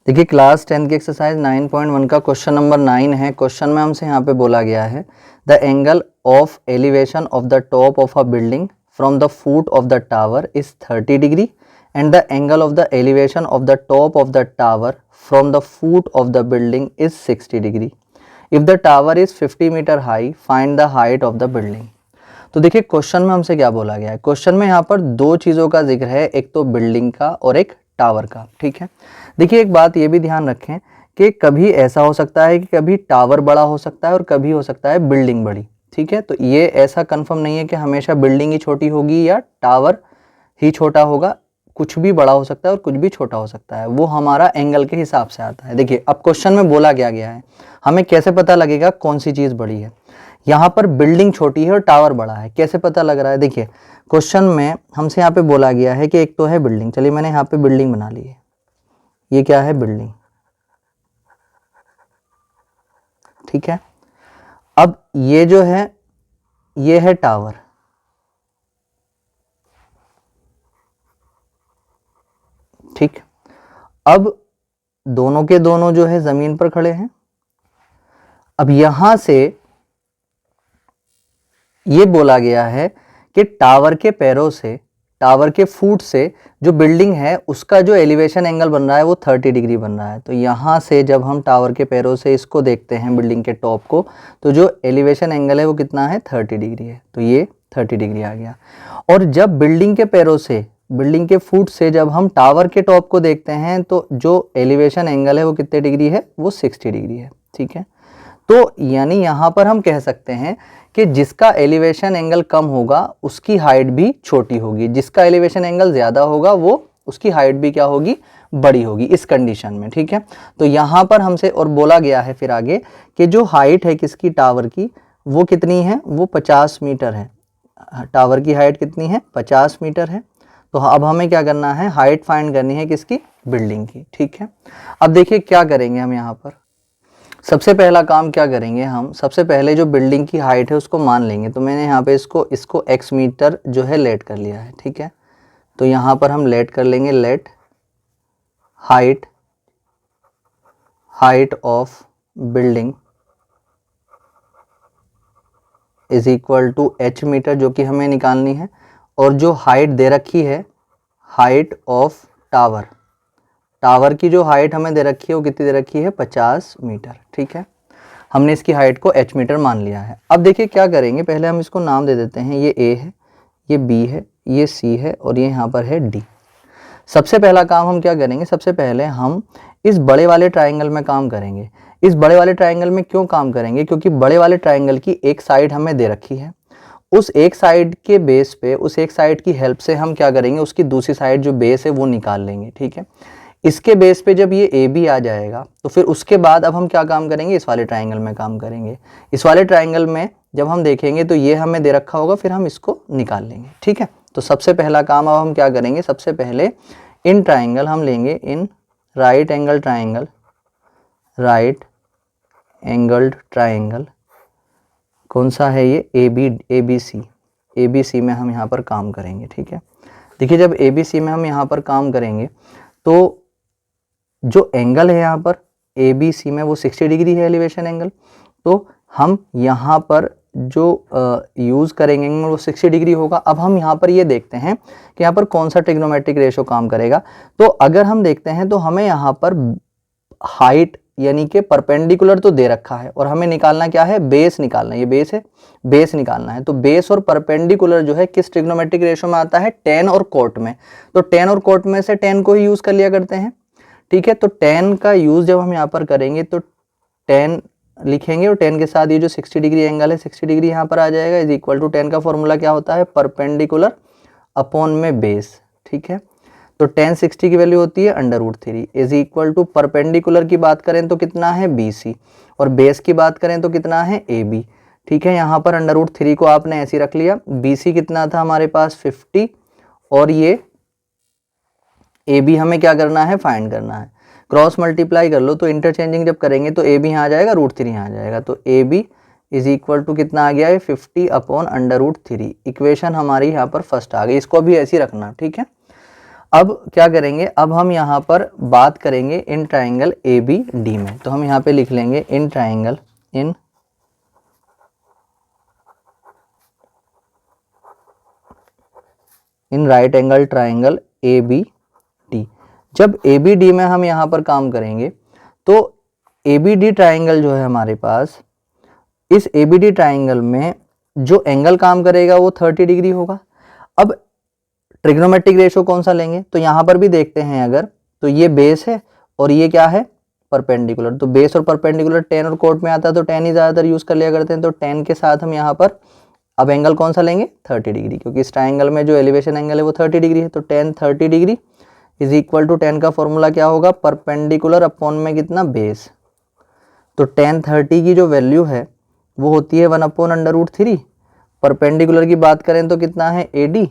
देखिए क्लास 10 की एक्सरसाइज 9.1 का क्वेश्चन नंबर 9 है। क्वेश्चन में हमसे यहाँ पे बोला गया है the angle of elevation of the top of a building from the foot of the tower is 30 degree and the angle of the elevation of the top of the tower from the foot of the building is 60 degree. If the tower is 50 metre high find the height of the building. तो देखिए question में हमसे क्या बोला गया है। Question में यहाँ पर दो चीज़ों का जिक्र है, एक तो बिल्डिंग का और एक टावर का। ठीक है, देखिए एक बात ये भी ध्यान रखें कि कभी ऐसा हो सकता है कि कभी टावर बड़ा हो सकता है और कभी हो सकता है बिल्डिंग बड़ी। ठीक है, तो ये ऐसा कंफर्म नहीं है कि हमेशा बिल्डिंग ही छोटी होगी या टावर ही छोटा होगा। कुछ भी बड़ा हो सकता है और कुछ भी छोटा हो सकता है, वो हमारा एंगल के हिसाब से आता है। देखिए अब क्वेश्चन में बोला क्या गया है, हमें कैसे पता लगेगा कौन सी चीज़ बड़ी है। यहाँ पर बिल्डिंग छोटी है और टावर बड़ा है, कैसे पता लग रहा है। देखिए क्वेश्चन में हमसे यहाँ पे बोला गया है कि एक तो है बिल्डिंग, चलिए मैंने यहाँ पे बिल्डिंग बना ली है, ये क्या है बिल्डिंग। ठीक है, अब ये जो है ये है टावर। ठीक, अब दोनों के दोनों जो है जमीन पर खड़े हैं। अब यहां से ये बोला गया है कि टावर के पैरों से, टावर के फुट से जो बिल्डिंग है उसका जो एलिवेशन एंगल बन रहा है वो 30 डिग्री बन रहा है। तो यहाँ से जब हम टावर के पैरों से इसको देखते हैं बिल्डिंग के टॉप को, तो जो एलिवेशन एंगल है वो कितना है 30 डिग्री है। तो ये 30 डिग्री आ गया। और जब बिल्डिंग के पैरों से, बिल्डिंग के फुट से जब हम टावर के टॉप को देखते हैं तो जो एलिवेशन एंगल है वो कितने डिग्री है, वो 60 डिग्री है। ठीक है, तो यानी यहाँ पर हम कह सकते हैं कि जिसका एलिवेशन एंगल कम होगा उसकी हाइट भी छोटी होगी, जिसका एलिवेशन एंगल ज़्यादा होगा वो उसकी हाइट भी क्या होगी, बड़ी होगी इस कंडीशन में। ठीक है, तो यहाँ पर हमसे और बोला गया है फिर आगे कि जो हाइट है किसकी, टावर की, वो कितनी है, वो 50 मीटर है। टावर की हाइट कितनी है, 50 मीटर है। तो अब हमें क्या करना है, हाइट फाइंड करनी है किसकी, बिल्डिंग की। ठीक है, अब देखिए क्या करेंगे हम यहाँ पर। सबसे पहला काम क्या करेंगे हम, सबसे पहले जो बिल्डिंग की हाइट है उसको मान लेंगे। तो मैंने यहाँ पे इसको x मीटर जो है लेट कर लिया है। ठीक है, तो यहाँ पर हम लेट कर लेंगे, let height of building is equal to h metre, जो कि हमें निकालनी है। और जो हाइट दे रखी है, हाइट ऑफ टावर, टावर की जो हाइट हमें दे रखी है वो कितनी दे रखी है, 50 मीटर। ठीक है, हमने इसकी हाइट को h मीटर मान लिया है। अब देखिए क्या करेंगे, पहले हम इसको नाम दे देते हैं, ये a है, ये b है, ये c है और ये यहाँ पर है d। सबसे पहला काम हम क्या करेंगे, सबसे पहले हम इस बड़े वाले ट्राइंगल में काम करेंगे। इस बड़े वाले ट्राइंगल में क्यों काम करेंगे, क्योंकि बड़े वाले ट्राइंगल की एक साइड हमें दे रखी है। उस एक साइड के बेस पे, उस एक साइड की हेल्प से हम क्या करेंगे, उसकी दूसरी साइड जो बेस है वो निकाल लेंगे। ठीक है, इसके बेस पे जब ये ए बी आ जाएगा तो फिर उसके बाद अब हम क्या काम करेंगे, इस वाले ट्राइंगल में काम करेंगे। इस वाले ट्राइंगल में जब हम देखेंगे तो ये हमें दे रखा होगा, फिर हम इसको निकाल लेंगे। ठीक है, तो सबसे पहला काम अब हम क्या करेंगे, सबसे पहले इन ट्राइंगल हम लेंगे, इन right angle triangle, right angled triangle कौन सा है, ये ए बी सी में हम यहाँ पर काम करेंगे। ठीक है, देखिए जब ए बी सी में हम यहाँ पर काम करेंगे तो जो एंगल है यहाँ पर ए बी सी में वो 60 डिग्री है एलिवेशन एंगल। तो हम यहाँ पर जो यूज़ करेंगे वो 60 डिग्री होगा। अब हम यहाँ पर ये देखते हैं कि यहाँ पर कौन सा ट्रिग्नोमेट्रिक रेशो काम करेगा। तो अगर हम देखते हैं तो हमें यहाँ पर हाइट यानी कि परपेंडिकुलर तो दे रखा है और हमें निकालना क्या है, बेस निकालना है। ये बेस है, बेस निकालना है। तो बेस और परपेंडिकुलर जो है किस ट्रिग्नोमेट्रिक रेशो में आता है, tan और cot में। तो tan और cot में से tan को ही यूज़ कर लिया करते हैं। ठीक है, तो tan का यूज़ जब हम यहाँ पर करेंगे तो tan लिखेंगे और tan के साथ ये जो 60 डिग्री एंगल है 60 डिग्री यहाँ पर आ जाएगा। इज इक्वल टू tan का फॉर्मूला क्या होता है, परपेंडिकुलर अपॉन में बेस। ठीक है, तो tan 60 की वैल्यू होती है √3 इज इक्वल टू परपेंडिकुलर की बात करें तो कितना है BC और बेस की बात करें तो कितना है AB। ठीक है, यहाँ पर √3 को आपने ऐसे रख लिया। BC कितना था हमारे पास 50 और ये AB हमें क्या करना है, फाइंड करना है। क्रॉस मल्टीप्लाई कर लो तो इंटरचेंजिंग जब करेंगे तो AB यहाँ आ जाएगा, √3 यहाँ आ जाएगा। तो AB इज इक्वल टू कितना आ गया है, 50 अपॉन √3। इक्वेशन हमारी यहाँ पर फर्स्ट आ गई, इसको भी ऐसे ही रखना। ठीक है, अब क्या करेंगे, अब हम यहाँ पर बात करेंगे in triangle A B D में। तो हम यहाँ पे लिख लेंगे in triangle, in right angle triangle A B D. जब ए बी डी में हम यहाँ पर काम करेंगे तो ए बी डी ट्राइंगल जो है हमारे पास, इस ए बी डी ट्राइंगल में जो एंगल काम करेगा वो 30 डिग्री होगा। अब ट्रिग्नोमेट्रिक रेशो कौन सा लेंगे, तो यहाँ पर भी देखते हैं अगर, तो ये बेस है और ये क्या है, परपेंडिकुलर। तो बेस और परपेंडिकुलर टेन और कोट में आता है तो टेन ही ज़्यादातर यूज़ कर लिया करते हैं। तो टेन के साथ हम यहाँ पर अब एंगल कौन सा लेंगे, 30 डिग्री, क्योंकि इस ट्राइंगल में जो एलिवेशन एंगल है वो 30 डिग्री है। तो tan 30 degree is equal to, tan का फॉर्मूला क्या होगा, परपेंडिकुलर अपॉन में कितना, बेस। तो टेन 30 की जो वैल्यू है वो होती है 1/√3। परपेंडिकुलर की बात करें तो कितना है, AD,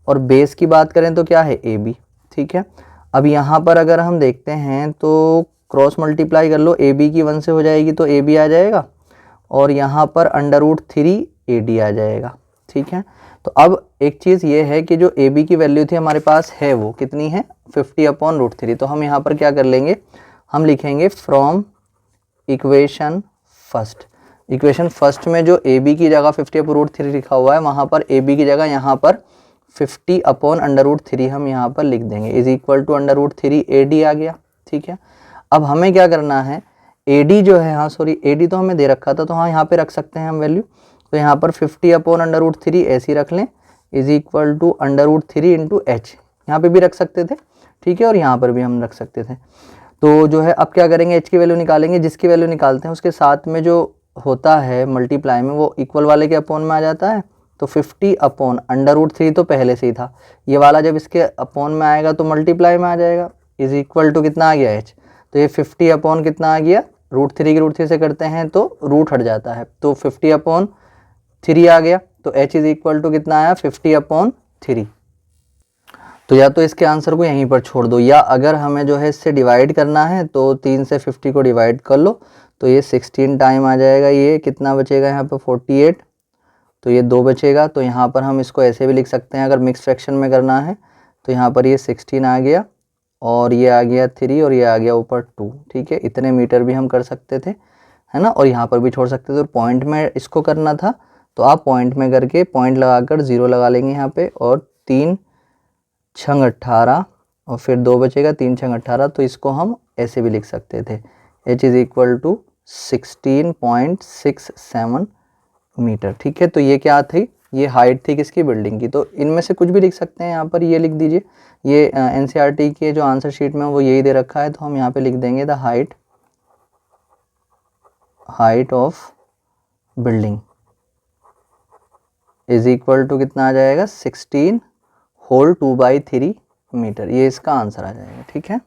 और बेस की बात करें तो क्या है, AB। ठीक है, अब यहाँ पर अगर हम देखते हैं तो क्रॉस मल्टीप्लाई कर लो, AB की 1 से हो जाएगी तो AB आ जाएगा, और यहाँ पर √3 AD आ जाएगा। ठीक है, तो अब एक चीज़ ये है कि जो AB की वैल्यू थी हमारे पास है वो कितनी है, 50/√3। तो हम यहाँ पर क्या कर लेंगे, हम लिखेंगे from equation first. Equation first में जो AB की जगह 50/√3 लिखा हुआ है, वहाँ पर AB की जगह यहाँ पर 50/√3 हम यहाँ पर लिख देंगे, इज इक्वल टू √3 AD आ गया। ठीक है, अब हमें क्या करना है, AD जो है, हाँ सॉरी AD तो हमें दे रखा था, तो हाँ यहाँ पे रख सकते हैं हम वैल्यू। तो यहाँ पर 50/√3 ऐसी रख लें, is equal to √3 into H, यहाँ पे भी रख सकते थे। ठीक है, और यहाँ पर भी हम रख सकते थे। तो जो है अब क्या करेंगे, H की वैल्यू निकालेंगे, जिसकी वैल्यू निकालते हैं उसके साथ में जो होता है मल्टीप्लाई में वो इक्वल वाले के अपॉन में आ जाता है। तो 50/√3 तो पहले से ही था, ये वाला जब इसके अपॉन में आएगा तो मल्टीप्लाई में आ जाएगा, इज इक्वल टू कितना आ गया, H। तो ये 50 अपॉन कितना आ गया, √3 की √3 से करते हैं तो रूट हट जाता है, तो 50/3 आ गया। तो H इज इक्वल टू कितना आया, 50/3। तो या तो इसके आंसर को यहीं पर छोड़ दो, या अगर हमें जो है इससे डिवाइड करना है तो 3 से 50 को डिवाइड कर लो, तो ये 16 टाइम आ जाएगा। ये कितना बचेगा यहाँ पर 48, तो ये 2 बचेगा। तो यहाँ पर हम इसको ऐसे भी लिख सकते हैं, अगर मिक्स फ्रैक्शन में करना है तो यहाँ पर ये 16 आ गया, और ये आ गया 3, और ये आ गया ऊपर 2। ठीक है, इतने मीटर भी हम कर सकते थे, है ना, और यहाँ पर भी छोड़ सकते थे। और पॉइंट में इसको करना था तो आप पॉइंट में करके पॉइंट लगाकर 0 लगा लेंगे यहाँ पे, और 3 छंग 18, और फिर 2 बचेगा, 3 छंग 18। तो इसको हम ऐसे भी लिख सकते थे, H is equal to 16.67 metre. ठीक है, तो ये क्या थी, ये हाइट थी किसकी, बिल्डिंग की। तो इनमें से कुछ भी लिख सकते हैं, यहाँ पर ये लिख दीजिए, ये NCERT के जो आंसर शीट में वो यही दे रखा है, तो हम यहाँ पे लिख देंगे the height of building is equal to कितना आ जाएगा, 16 होल 2/3 मीटर। ये इसका आंसर आ जाएगा। ठीक है।